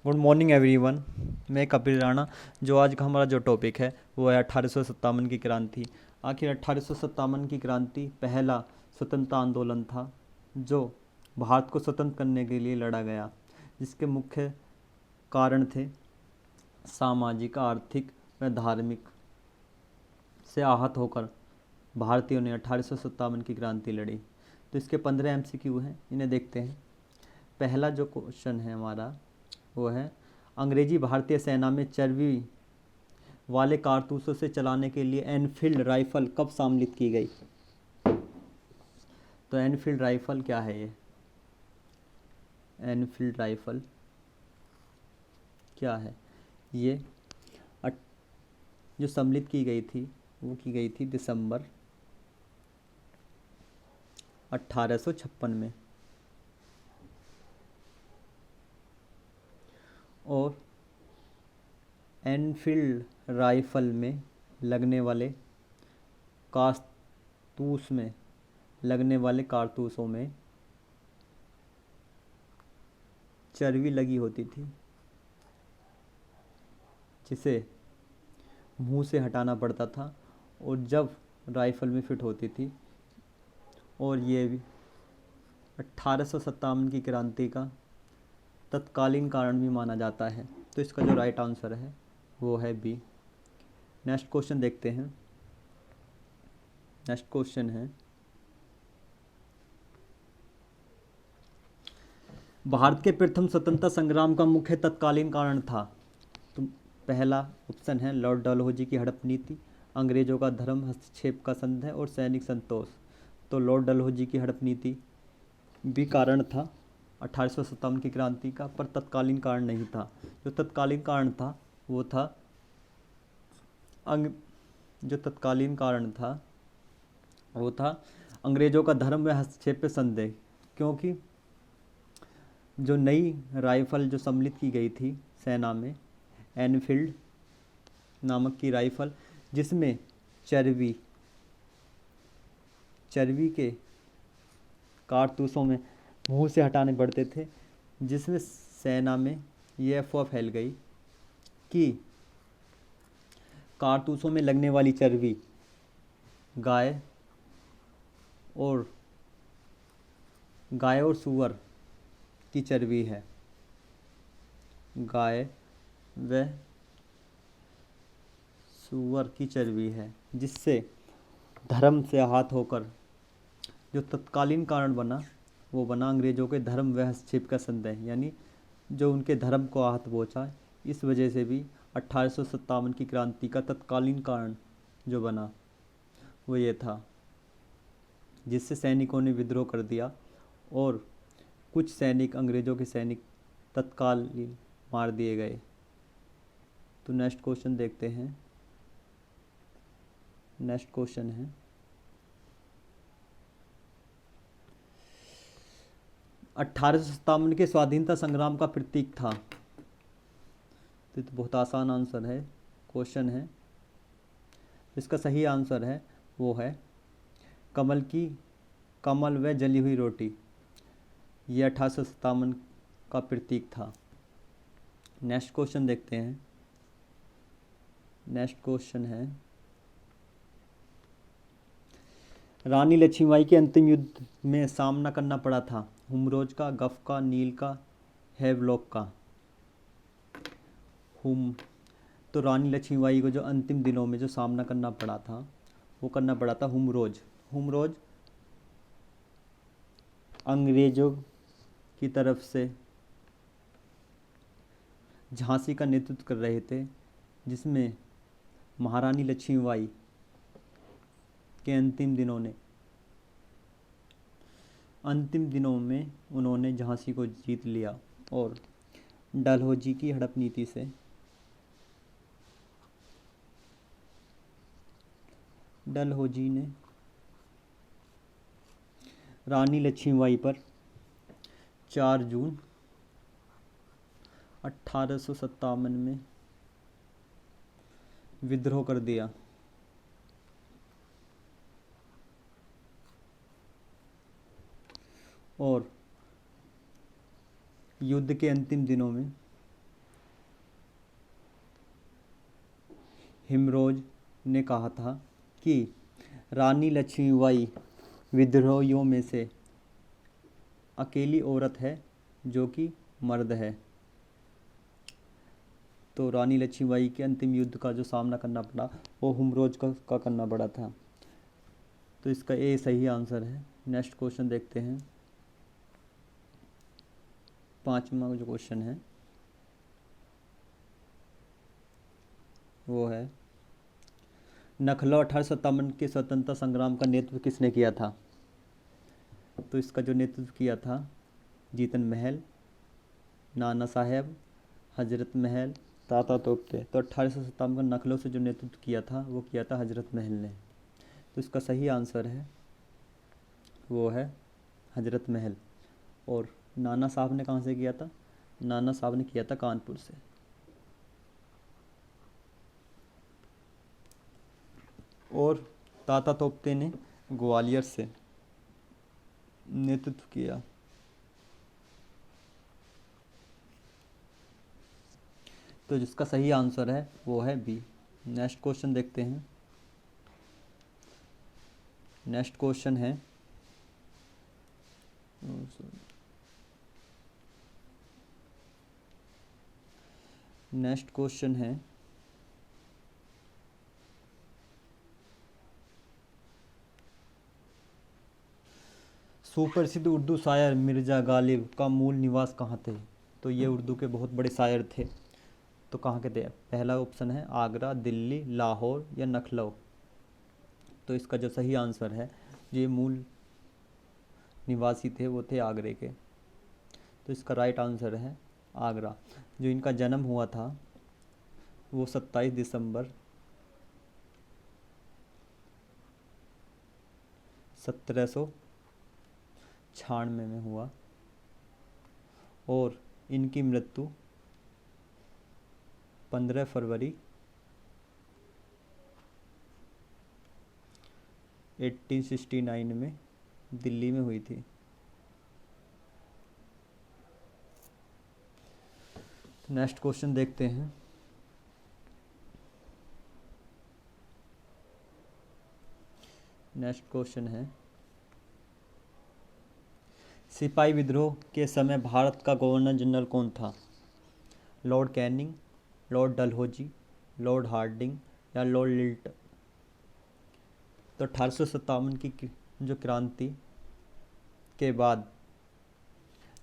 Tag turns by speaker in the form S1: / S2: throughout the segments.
S1: Good morning everyone. मैं कपिल राणा। जो आज का हमारा जो टॉपिक है वो है 1857 की क्रांति। आखिर 1857 की क्रांति पहला स्वतंत्रता आंदोलन था जो भारत को स्वतंत्र करने के लिए लड़ा गया, जिसके मुख्य कारण थे सामाजिक, आर्थिक व धार्मिक से आहत होकर भारतीयों ने 1857 की क्रांति लड़ी। तो इसके 15 MCQ हैं, इन्हें देखते हैं। पहला जो क्वेश्चन है हमारा वो है, अंग्रेजी भारतीय सेना में चर्बी वाले कारतूसों से चलाने के लिए एनफील्ड राइफल कब सम्मिलित की गई? तो एनफील्ड राइफल क्या है ये? एनफील्ड राइफल क्या है? ये जो सम्मिलित की गई थी वो की गई थी दिसंबर 1856 में। और एनफील्ड राइफल में लगने वाले कारतूसों में चर्बी लगी होती थी, जिसे मुंह से हटाना पड़ता था और जब राइफल में फिट होती थी। और ये भी 1857 की क्रांति का तत्कालीन कारण भी माना जाता है। तो इसका जो राइट आंसर है वो है बी। नेक्स्ट क्वेश्चन देखते हैं। नेक्स्ट क्वेश्चन है, भारत के प्रथम स्वतंत्रता संग्राम का मुख्य तत्कालीन कारण था। तो पहला ऑप्शन है लॉर्ड डलहौजी की हड़प नीति, अंग्रेजों का धर्म हस्तक्षेप का संदेह और सैनिक संतोष। तो लॉर्ड डलहौजी की हड़प नीति भी कारण था 1857 की क्रांति का, पर तत्कालीन कारण नहीं था। जो तत्कालीन कारण था वो था अंग्रेजों का धर्म व हस्तक्षेप पे संदेह। क्योंकि जो नई राइफल जो सम्मिलित की गई थी सेना में, एनफील्ड नामक की राइफल, जिसमें चर्बी के कारतूसों में मुंह से हटाने पड़ते थे, जिसमें सेना में ये अफवाह फैल गई कि कारतूसों में लगने वाली चर्बी गाय और सूअर की चर्बी है। गाय व सूअर की चर्बी है, जिससे धर्म से आहत होकर जो तत्कालीन कारण बना वो बना अंग्रेजों के धर्म व हस्तक्षेप का संदेह, यानी जो उनके धर्म को आहत पहुँचा। इस वजह से भी 1857 की क्रांति का तत्कालीन कारण जो बना वो ये था, जिससे सैनिकों ने विद्रोह कर दिया और कुछ सैनिक, अंग्रेजों के सैनिक तत्काल मार दिए गए। तो नेक्स्ट क्वेश्चन देखते हैं। नेक्स्ट क्वेश्चन है, 1857 के स्वाधीनता संग्राम का प्रतीक था। तो बहुत आसान आंसर है, क्वेश्चन है। इसका सही आंसर है वो है कमल व जली हुई रोटी। ये 1857 का प्रतीक था। नेक्स्ट क्वेश्चन देखते हैं। नेक्स्ट क्वेश्चन है, रानी लक्ष्मीबाई के अंतिम युद्ध में सामना करना पड़ा था हुमरोज का, गफ का, नील का, हेवलॉक का। तो रानी लक्ष्मीबाई को जो अंतिम दिनों में जो सामना करना पड़ा था वो करना पड़ा था हुमरोज अंग्रेजों की तरफ से झांसी का नेतृत्व कर रहे थे, जिसमें महारानी लक्ष्मीबाई के अंतिम दिनों में उन्होंने झांसी को जीत लिया और डलहौजी की हड़प नीति से डलहौजी ने रानी लक्ष्मीबाई पर 4 जून 1857 में विद्रोह कर दिया। और युद्ध के अंतिम दिनों में हिमरोज ने कहा था कि रानी लक्ष्मीबाई विद्रोहियों में से अकेली औरत है जो कि मर्द है। तो रानी लक्ष्मीबाई के अंतिम युद्ध का जो सामना करना पड़ा वो हिमरोज का करना पड़ा था। तो इसका ए सही आंसर है। नेक्स्ट क्वेश्चन देखते हैं। 5वां जो क्वेश्चन है वो है, नखलऊ 1857 के स्वतंत्रता संग्राम का नेतृत्व किसने किया था? तो इसका जो नेतृत्व किया था जीतन महल, नाना साहेब, हजरत महल, ताता तोपते। तो 1857 का नखलऊ से जो नेतृत्व किया था वो किया था हजरत महल ने। तो इसका सही आंसर है वो है हजरत महल। और नाना साहब ने कहाँ से किया था? नाना साहब ने किया था कानपुर से। और ताता तोपते ने ग्वालियर से नेतृत्व किया। तो जिसका सही आंसर है वो है बी। नेक्स्ट क्वेश्चन देखते हैं। नेक्स्ट क्वेश्चन है नेक्स्ट क्वेश्चन है सुप्रसिद्ध उर्दू शायर मिर्ज़ा गालिब का मूल निवास कहाँ थे? तो ये उर्दू के बहुत बड़े शायर थे। तो कहाँ के थे? पहला ऑप्शन है आगरा, दिल्ली, लाहौर या लखनऊ। तो इसका जो सही आंसर है, ये मूल निवासी थे वो थे आगरे के। तो इसका राइट आंसर है आगरा। जो इनका जन्म हुआ था वो 27 दिसंबर 1796 में हुआ और इनकी मृत्यु 15 फरवरी 1869 में दिल्ली में हुई थी। नेक्स्ट क्वेश्चन देखते हैं। नेक्स्ट क्वेश्चन है, सिपाही विद्रोह के समय भारत का गवर्नर जनरल कौन था? Lord Canning, lord Dalhousie, lord Hardinge या लॉर्ड लिल्टन। तो 1857 की जो क्रांति के बाद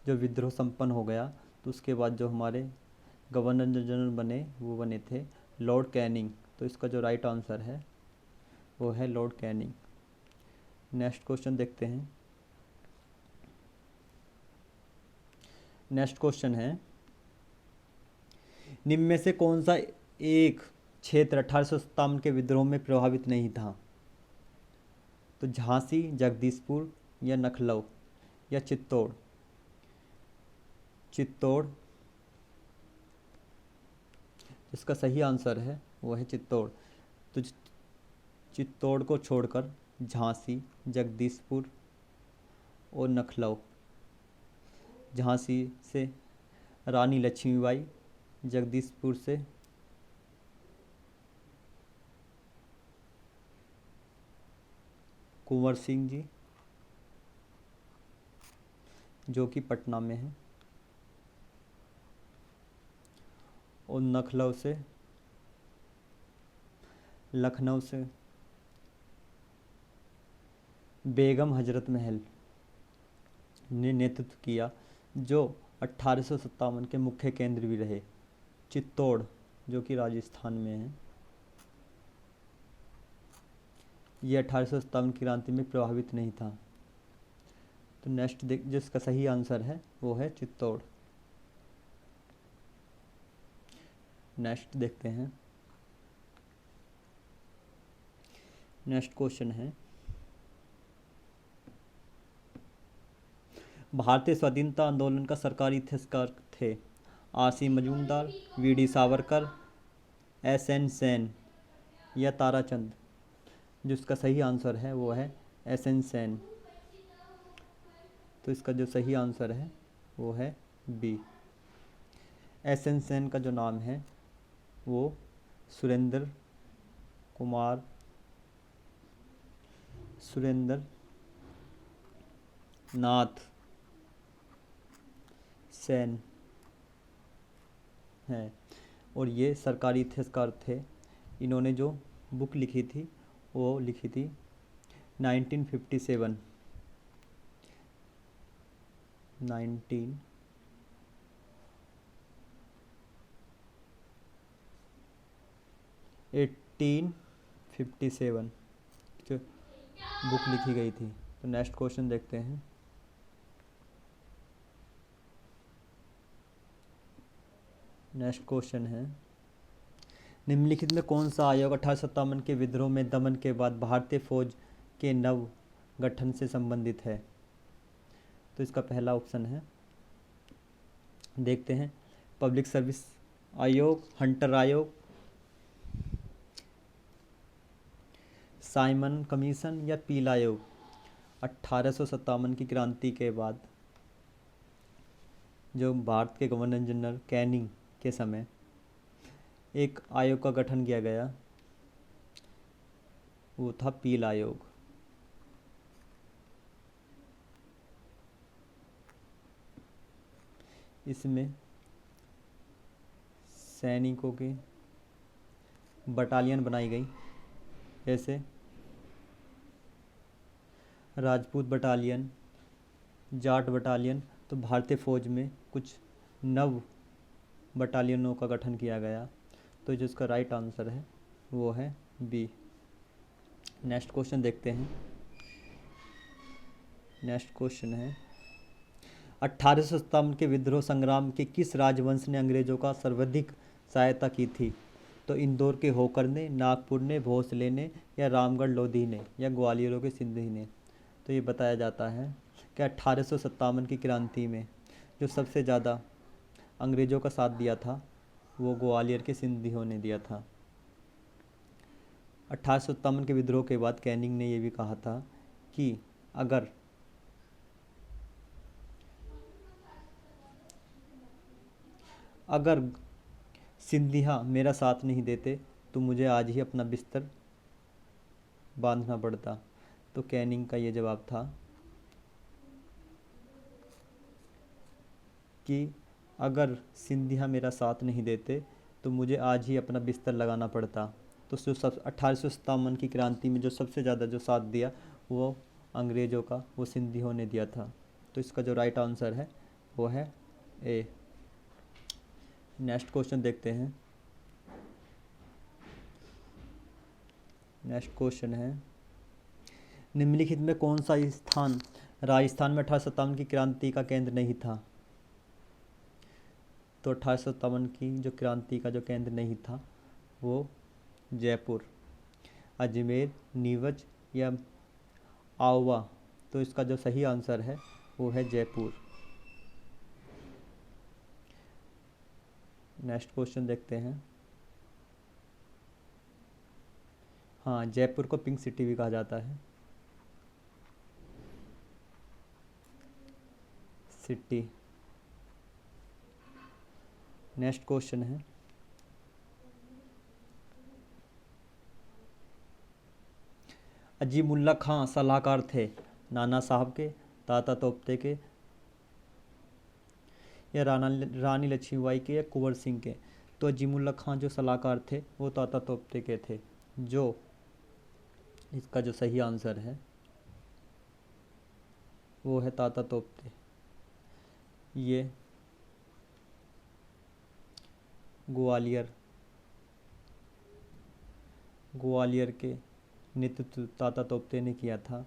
S1: जो विद्रोह संपन्न हो गया, तो उसके बाद जो हमारे गवर्नर जनरल बने वो बने थे लॉर्ड कैनिंग। तो इसका जो राइट आंसर है वो है लॉर्ड कैनिंग। नेक्स्ट क्वेश्चन देखते हैं। नेक्स्ट क्वेश्चन है, निम्न में से कौन सा एक क्षेत्र 1857 के विद्रोह में प्रभावित नहीं था? तो झांसी, जगदीशपुर या लखनऊ या चित्तौड़। चित्तौड़। इसका सही आंसर है वो है चित्तौड़। तो चित्तौड़ को छोड़कर झांसी, जगदीशपुर और लखनऊ। झांसी से रानी लक्ष्मीबाई, जगदीशपुर से कुंवर सिंह जी जो कि पटना में है, और लखनऊ से बेगम हजरत महल ने नेतृत्व किया, जो 1857 के मुख्य केंद्र भी रहे। चित्तौड़ जो कि राजस्थान में है, ये 1857 की क्रांति में प्रभावित नहीं था। तो नेक्स्ट जिसका सही आंसर है वो है चित्तौड़। नेक्स्ट देखते हैं। नेक्स्ट क्वेश्चन है, भारतीय स्वाधीनता आंदोलन का सरकारी इतिहासकार थे? RC. Majumdar, VD. Savarkar, SN. Sen या ताराचंद। जिसका सही आंसर है वो है एस.एन. सेन। तो इसका जो सही आंसर है वो है बी। एस.एन. सेन का जो नाम है वो सुरेंद्र कुमार सुरेंद्र नाथ सेन हैं। और ये सरकारी इतिहासकार थे। इन्होंने जो बुक लिखी थी वो लिखी थी 1957 1857 जो बुक लिखी गई थी। तो नेक्स्ट क्वेश्चन देखते हैं। नेक्स्ट क्वेश्चन है, निम्नलिखित में कौन सा आयोग 1857 के विद्रोह में दमन के बाद भारतीय फौज के नव गठन से संबंधित है? तो इसका पहला ऑप्शन है, देखते हैं, पब्लिक सर्विस आयोग, हंटर आयोग, साइमन कमीशन या पील आयोग। 1857 की क्रांति के बाद जो भारत के गवर्नर जनरल कैनिंग के समय एक आयोग का गठन किया गया, वो था पील आयोग। इसमें सैनिकों की बटालियन बनाई गई, जैसे राजपूत बटालियन, जाट बटालियन। तो भारतीय फ़ौज में कुछ नव बटालियनों का गठन किया गया। तो जिसका राइट आंसर है वो है बी। नेक्स्ट क्वेश्चन देखते हैं। नेक्स्ट क्वेश्चन है, 1857 के विद्रोह संग्राम के किस राजवंश ने अंग्रेजों का सर्वाधिक सहायता की थी? तो इंदौर के होकर ने, नागपुर ने, भोसले ने, या रामगढ़ लोधी ने, या ग्वालियरों के सिंधी ने। तो ये बताया जाता है कि 1857 की क्रांति में जो सबसे ज़्यादा अंग्रेज़ों का साथ दिया था वो ग्वालियर के सिंधियों ने दिया था। 1857 के विद्रोह के बाद कैनिंग ने ये भी कहा था कि अगर सिंधिया मेरा साथ नहीं देते तो मुझे आज ही अपना बिस्तर बांधना पड़ता। तो कैनिंग का ये जवाब था कि अगर सिंधिया मेरा साथ नहीं देते तो मुझे आज ही अपना बिस्तर लगाना पड़ता। तो जो सब 1857 की क्रांति में जो सबसे ज़्यादा जो साथ दिया वो अंग्रेज़ों का, वो सिंधियों ने दिया था। तो इसका जो राइट आंसर है वो है ए। नेक्स्ट क्वेश्चन देखते हैं। नेक्स्ट क्वेश्चन है, निम्नलिखित में कौन सा स्थान राजस्थान में 1857 की क्रांति का केंद्र नहीं था? तो 1857 की जो क्रांति का जो केंद्र नहीं था वो जयपुर, अजमेर, नीमच या आवा। तो इसका जो सही आंसर है वो है जयपुर। नेक्स्ट क्वेश्चन देखते हैं। हाँ, जयपुर को पिंक सिटी भी कहा जाता है। सिटी। नेक्स्ट क्वेश्चन है, अजीमुल्ला खां सलाहकार थे नाना साहब के, ताता तोपते के, या रानी लक्ष्मीबाई के, या कुंवर सिंह के। तो अजीमुल्ला खां जो सलाहकार थे वो ताता तोपते के थे। जो इसका जो सही आंसर है वो है ताता तोपते। ये ग्वालियर के नेतृत्व ताता तोपते ने किया था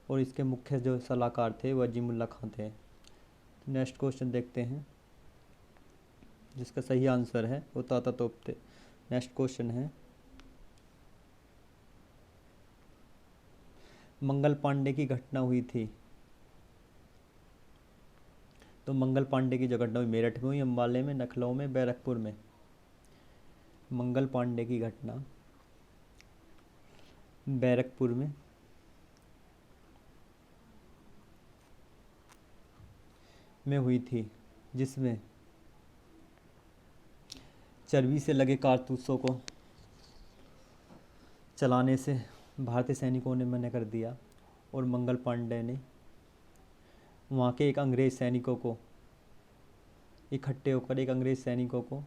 S1: और इसके मुख्य जो सलाहकार थे वो अजीमुल्ला खां थे। नेक्स्ट क्वेश्चन देखते हैं, जिसका सही आंसर है वो ताता तोपते। नेक्स्ट क्वेश्चन है, मंगल पांडे की घटना हुई थी। तो मंगल पांडे की जो घटना हुई मेरठ में हुई, अम्बाले में, नखलऊ में, बैरकपुर में। मंगल पांडे की घटना बैरकपुर में हुई थी, जिसमें चर्बी से लगे कारतूसों को चलाने से भारतीय सैनिकों ने मना कर दिया और मंगल पांडे ने वहाँ के एक अंग्रेज़ सैनिकों को इकट्ठे होकर एक अंग्रेज़ सैनिकों को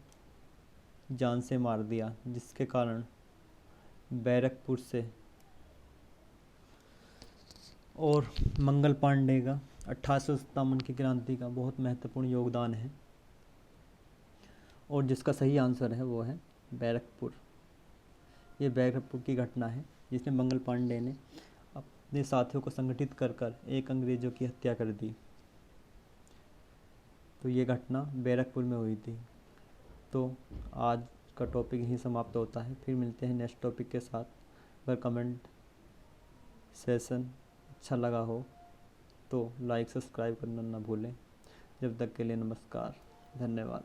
S1: जान से मार दिया, जिसके कारण बैरकपुर से और मंगल पांडे का 1857 की क्रांति का बहुत महत्वपूर्ण योगदान है। और जिसका सही आंसर है वो है बैरकपुर। ये बैरकपुर की घटना है जिसमें मंगल पांडे ने अपने साथियों को संगठित कर कर एक अंग्रेज़ों की हत्या कर दी। तो ये घटना बैरकपुर में हुई थी। तो आज का टॉपिक यहीं समाप्त होता है। फिर मिलते हैं नेक्स्ट टॉपिक के साथ। अगर कमेंट सेशन अच्छा लगा हो तो लाइक सब्सक्राइब करना ना भूलें। जब तक के लिए नमस्कार, धन्यवाद।